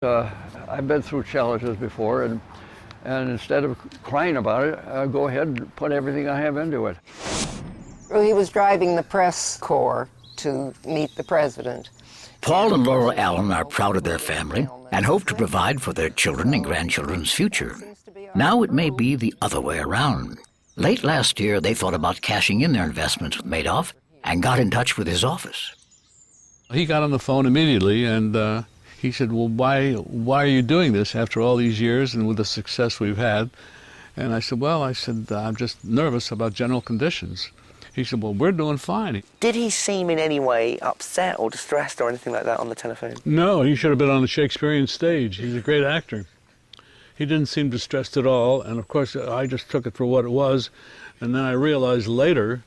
I've been through challenges before, and instead of crying about it, I go ahead and put everything I have into it. He was driving the press corps to meet the president. Paul and Laurel Allen are proud of their family and hope to provide for their children and grandchildren's future. Now it may be the other way around. Late last year, they thought about cashing in their investments with Madoff and got in touch with his office. He got on the phone immediately, and he said, well, why are you doing this after all these years and with the success we've had? And I said, I'm just nervous about general conditions. He said, well, we're doing fine. Did he seem in any way upset or distressed or anything like that on the telephone? No, he should have been on the Shakespearean stage. He's a great actor. He didn't seem distressed at all, and of course I just took it for what it was, and then I realized later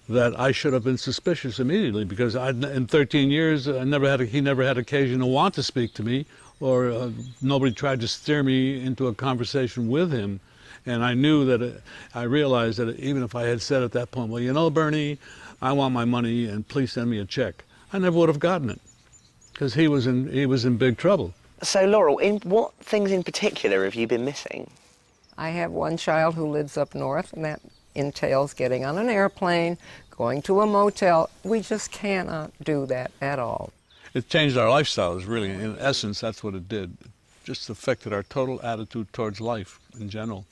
that I should have been suspicious immediately, because in 13 years he never had occasion to want to speak to me, or nobody tried to steer me into a conversation with him. And I knew that I realized that even if I had said at that point, well, you know, Bernie, I want my money and please send me a check, I never would have gotten it, because he was in big trouble. So Laurel, what things in particular have you been missing? I have one child who lives up north, and that entails getting on an airplane, going to a motel. We just cannot do that at all. It changed our lifestyles, really. In essence, that's what it did. It just affected our total attitude towards life in general.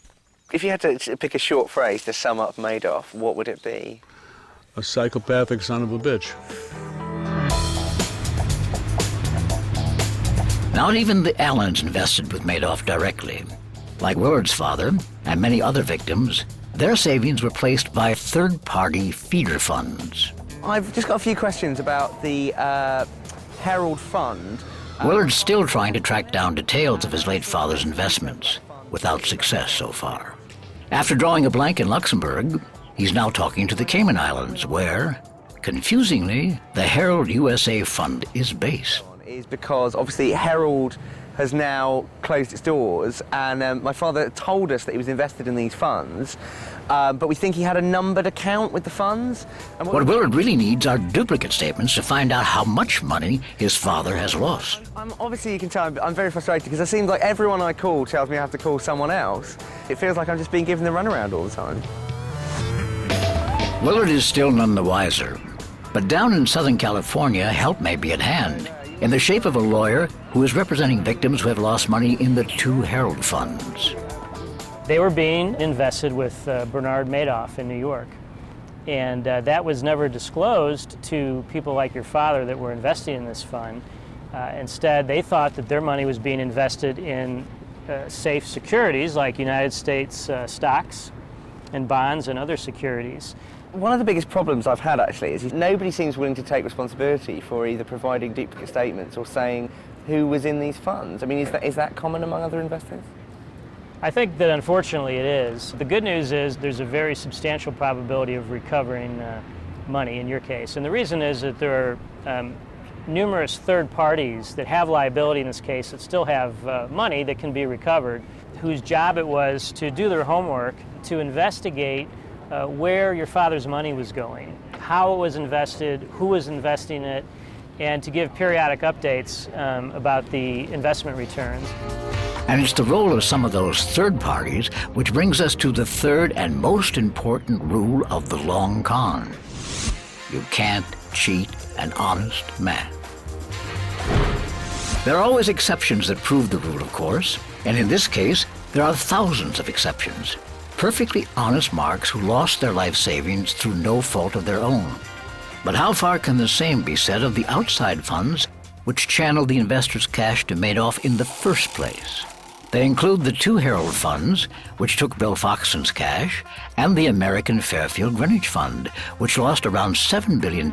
If you had to pick a short phrase to sum up Madoff, what would it be? A psychopathic son of a bitch. Not even the Allens invested with Madoff directly. Like Willard's father and many other victims, their savings were placed by third-party feeder funds. I've just got a few questions about the Herald Fund. Willard's still trying to track down details of his late father's investments, without success so far. After drawing a blank in Luxembourg, he's now talking to the Cayman Islands, where, confusingly, the Herald USA Fund is based. Is because obviously Herald has now closed its doors, and my father told us that he was invested in these funds, but we think he had a numbered account with the funds. And what Willard really needs are duplicate statements to find out how much money his father has lost. Obviously, you can tell I'm very frustrated, because it seems like everyone I call tells me I have to call someone else. It feels like I'm just being given the runaround all the time. Willard is still none the wiser, but down in Southern California, help may be at hand, in the shape of a lawyer who is representing victims who have lost money in the two Herald funds. They were being invested with Bernard Madoff in New York, and that was never disclosed to people like your father that were investing in this fund. Instead, they thought that their money was being invested in safe securities like United States stocks and bonds and other securities. One of the biggest problems I've had, actually, is nobody seems willing to take responsibility for either providing duplicate statements or saying who was in these funds. I mean, is that common among other investors? I think that unfortunately it is. The good news is there's a very substantial probability of recovering money in your case. And the reason is that there are numerous third parties that have liability in this case that still have money that can be recovered, whose job it was to do their homework, to investigate where your father's money was going, how it was invested, who was investing it, and to give periodic updates about the investment returns. And it's the role of some of those third parties which brings us to the third and most important rule of the long con. You can't cheat an honest man. There are always exceptions that prove the rule, of course, and in this case, there are thousands of exceptions. Perfectly honest marks who lost their life savings through no fault of their own. But how far can the same be said of the outside funds which channeled the investors' cash to Madoff in the first place? They include the two Herald funds, which took Bill Foxton's cash, and the American Fairfield Greenwich Fund, which lost around $7 billion in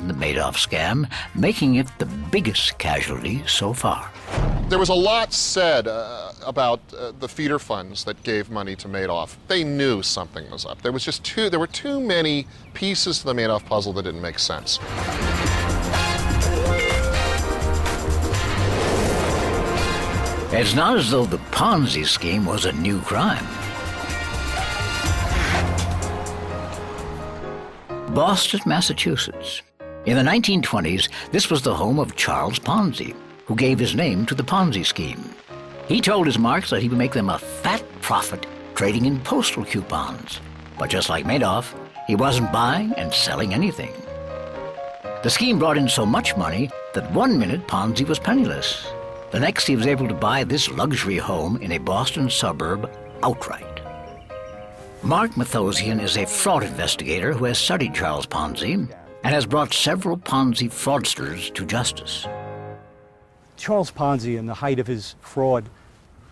the Madoff scam, making it the biggest casualty so far. There was a lot said about the feeder funds that gave money to Madoff. They knew something was up. There were too many pieces to the Madoff puzzle that didn't make sense. It's not as though the Ponzi scheme was a new crime. Boston, Massachusetts. In the 1920s, this was the home of Charles Ponzi, who gave his name to the Ponzi scheme. He told his marks that he would make them a fat profit trading in postal coupons. But just like Madoff, he wasn't buying and selling anything. The scheme brought in so much money that one minute Ponzi was penniless. The next he was able to buy this luxury home in a Boston suburb outright. Mark Mathosian is a fraud investigator who has studied Charles Ponzi and has brought several Ponzi fraudsters to justice. Charles Ponzi, in the height of his fraud,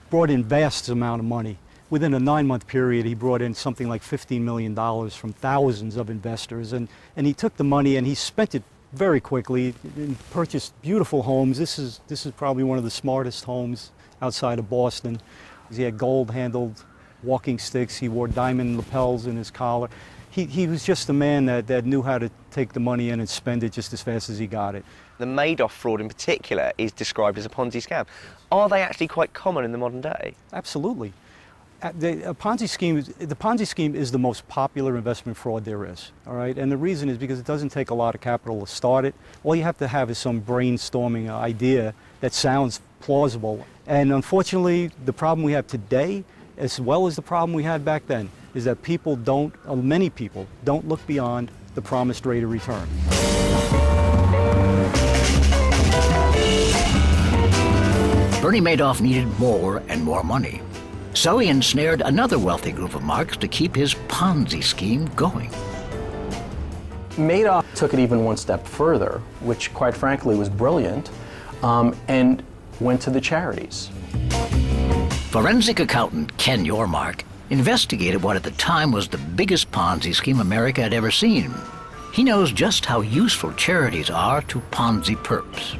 brought in vast amount of money. Within a 9-month period, he brought in something like $15 million from thousands of investors. And he took the money and he spent it very quickly and purchased beautiful homes. This is probably one of the smartest homes outside of Boston. He had gold-handled walking sticks. He wore diamond lapels in his collar. He was just a man that knew how to take the money in and spend it just as fast as he got it. The Madoff fraud in particular is described as a Ponzi scam. Are they actually quite common in the modern day? Absolutely. The Ponzi scheme is the most popular investment fraud there is, all right? And the reason is because it doesn't take a lot of capital to start it. All you have to have is some brainstorming idea that sounds plausible. And unfortunately, the problem we have today, as well as the problem we had back then, is that many people don't look beyond the promised rate of return. Bernie Madoff needed more and more money. So he ensnared another wealthy group of marks to keep his Ponzi scheme going. Madoff took it even one step further, which quite frankly was brilliant, and went to the charities. Forensic accountant Ken Yormark investigated what at the time was the biggest Ponzi scheme America had ever seen. He knows just how useful charities are to Ponzi perps.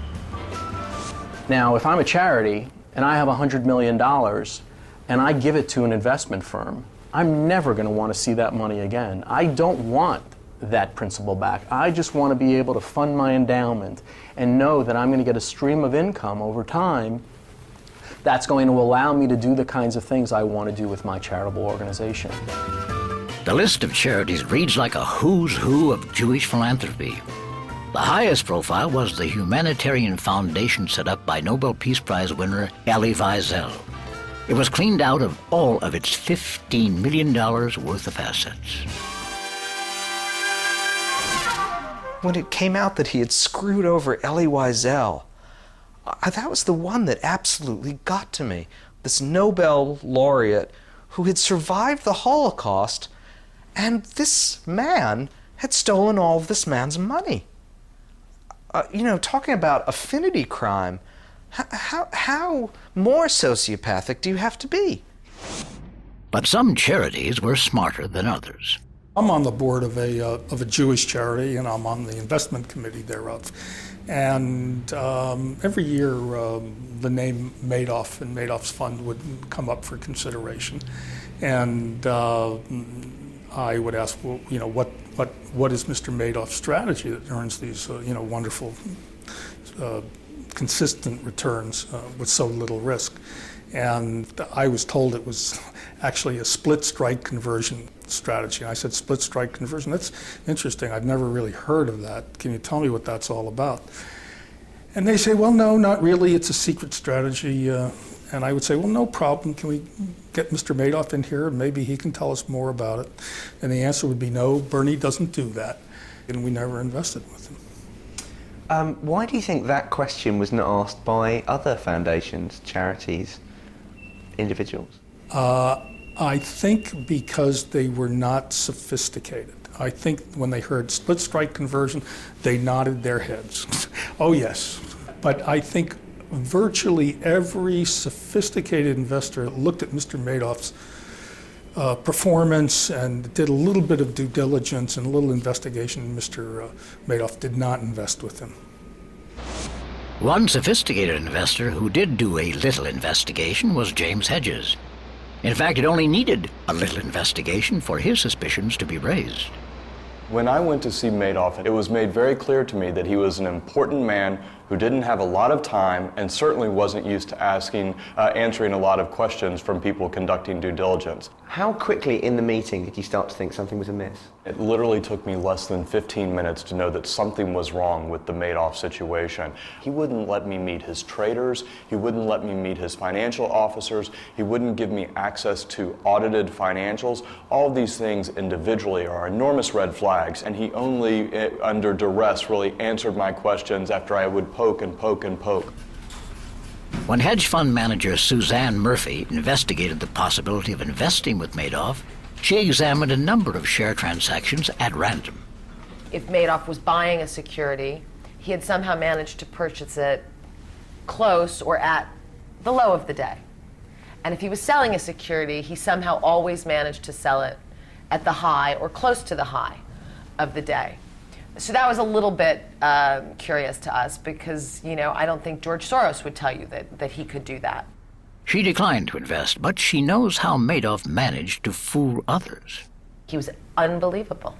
Now, if I'm a charity and I have $100 million and I give it to an investment firm, I'm never going to want to see that money again. I don't want that principal back. I just want to be able to fund my endowment and know that I'm going to get a stream of income over time that's going to allow me to do the kinds of things I want to do with my charitable organization. The list of charities reads like a who's who of Jewish philanthropy. The highest profile was the humanitarian foundation set up by Nobel Peace Prize winner Elie Wiesel. It was cleaned out of all of its $15 million worth of assets. When it came out that he had screwed over Elie Wiesel, that was the one that absolutely got to me. This Nobel laureate who had survived the Holocaust, and this man had stolen all of this man's money. Talking about affinity crime, how more sociopathic do you have to be? But some charities were smarter than others. I'm on the board of a Jewish charity, and I'm on the investment committee thereof. And every year, the name Madoff and Madoff's fund would come up for consideration. And I would ask, well, what is Mr. Madoff's strategy that earns these, wonderful, consistent returns with so little risk? And I was told it was actually a split strike conversion strategy. And I said, split strike conversion? That's interesting. I've never really heard of that. Can you tell me what that's all about? And they say, well, no, not really. It's a secret strategy. And I would say, well, no problem. Can we get Mr. Madoff in here? Maybe he can tell us more about it. And the answer would be, no, Bernie doesn't do that. And we never invested with him. Why do you think that question was not asked by other foundations, charities, individuals? I think because they were not sophisticated. I think when they heard split strike conversion, they nodded their heads. Oh yes. But I think virtually every sophisticated investor looked at Mr. Madoff's performance and did a little bit of due diligence and a little investigation. Mr. Madoff did not invest with him. One sophisticated investor who did do a little investigation was James Hedges. In fact, it only needed a little investigation for his suspicions to be raised. When I went to see Madoff, it was made very clear to me that he was an important man who didn't have a lot of time and certainly wasn't used to answering a lot of questions from people conducting due diligence. How quickly in the meeting did you start to think something was amiss? It literally took me less than 15 minutes to know that something was wrong with the Madoff situation. He wouldn't let me meet his traders, he wouldn't let me meet his financial officers, he wouldn't give me access to audited financials. All of these things individually are enormous red flags, and he only, under duress, really answered my questions after I would poke and poke and poke. When hedge fund manager Suzanne Murphy investigated the possibility of investing with Madoff, she examined a number of share transactions at random. If Madoff was buying a security, he had somehow managed to purchase it close or at the low of the day. And if he was selling a security, he somehow always managed to sell it at the high or close to the high of the day. So that was a little bit curious to us because, you know, I don't think George Soros would tell you that he could do that. She declined to invest, but she knows how Madoff managed to fool others. He was unbelievable.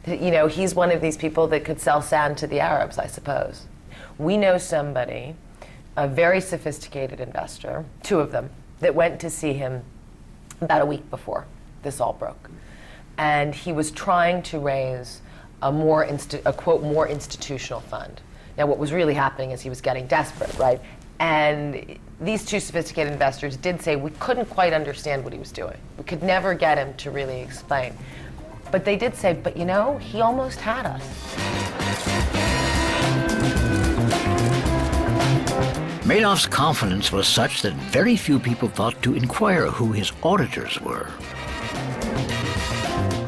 You know, he's one of these people that could sell sand to the Arabs, I suppose. We know somebody, a very sophisticated investor, two of them, that went to see him about a week before this all broke. And he was trying to raise a quote, more institutional fund. Now, what was really happening is he was getting desperate, right? And these two sophisticated investors did say we couldn't quite understand what he was doing. We could never get him to really explain. But they did say, but you know, he almost had us. Madoff's confidence was such that very few people thought to inquire who his auditors were.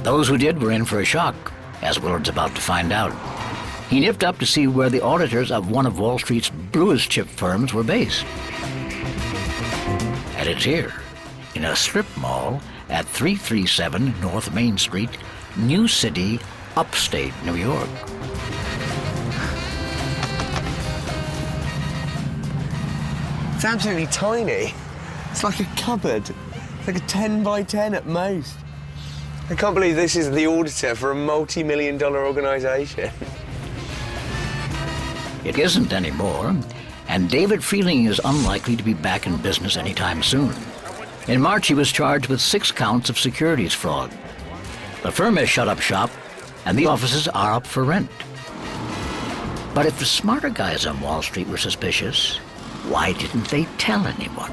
Those who did were in for a shock, as Willard's about to find out. He nipped up to see where the auditors of one of Wall Street's bluest chip firms were based. And it's here, in a strip mall at 337 North Main Street, New City, upstate New York. It's absolutely tiny. It's like a cupboard. It's like a 10 by 10 at most. I can't believe this is the auditor for a multi-million-dollar organisation. It isn't anymore, and David Freeling is unlikely to be back in business anytime soon. In March, he was charged with 6 counts of securities fraud. The firm has shut up shop, and the offices are up for rent. But if the smarter guys on Wall Street were suspicious, why didn't they tell anyone?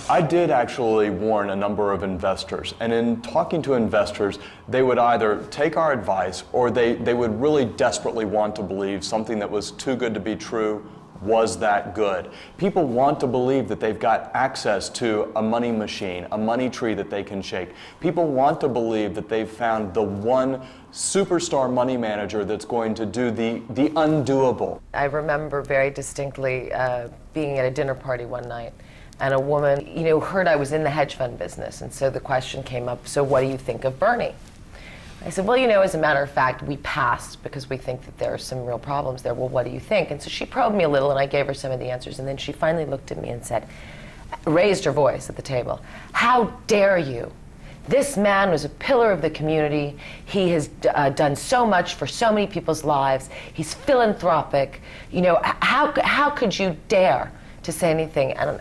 I did actually warn a number of investors, and in talking to investors, they would either take our advice or they would really desperately want to believe something that was too good to be true was that good. People want to believe that they've got access to a money machine, a money tree that they can shake. People want to believe that they've found the one superstar money manager that's going to do the undoable. I remember very distinctly being at a dinner party one night, and a woman, you know, heard I was in the hedge fund business, and so the question came up, so what do you think of Bernie? I said, well, you know, as a matter of fact, we passed because we think that there are some real problems there. Well, what do you think? And so she probed me a little, and I gave her some of the answers, and then she finally looked at me and said, raised her voice at the table, how dare you? This man was a pillar of the community. He has done so much for so many people's lives. He's philanthropic. You know, how could you dare to say anything? And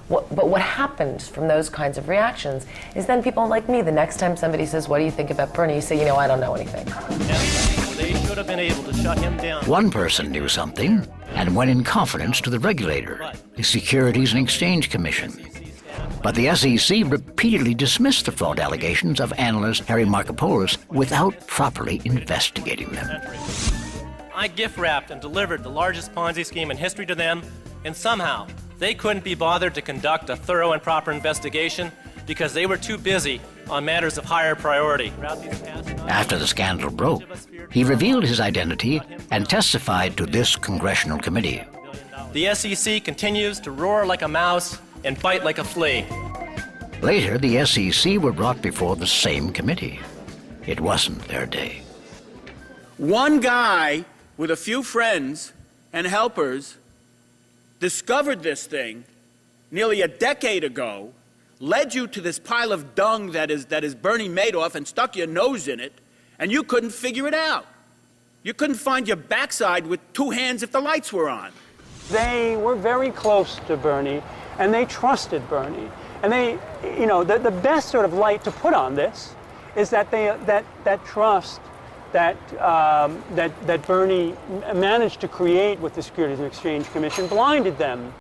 but what happens from those kinds of reactions is then people like me, the next time somebody says, what do you think about Bernie? You say, you know, I don't know anything. They should have been able to shut him down. One person knew something and went in confidence to the regulator, the Securities and Exchange Commission. But the SEC repeatedly dismissed the fraud allegations of analyst Harry Markopolos without properly investigating them. I gift wrapped and delivered the largest Ponzi scheme in history to them, and somehow they couldn't be bothered to conduct a thorough and proper investigation because they were too busy on matters of higher priority. After the scandal broke, he revealed his identity and testified to this congressional committee. The SEC continues to roar like a mouse and bite like a flea. Later, the SEC were brought before the same committee. It wasn't their day. One guy with a few friends and helpers discovered this thing nearly a decade ago, led you to this pile of dung that is Bernie Madoff, and stuck your nose in it, and you couldn't figure it out. You couldn't find your backside with two hands if the lights were on. They were very close to Bernie, and they trusted Bernie. And they, you know, the best sort of light to put on this is that that trust that Bernie managed to create with the Securities and Exchange Commission blinded them.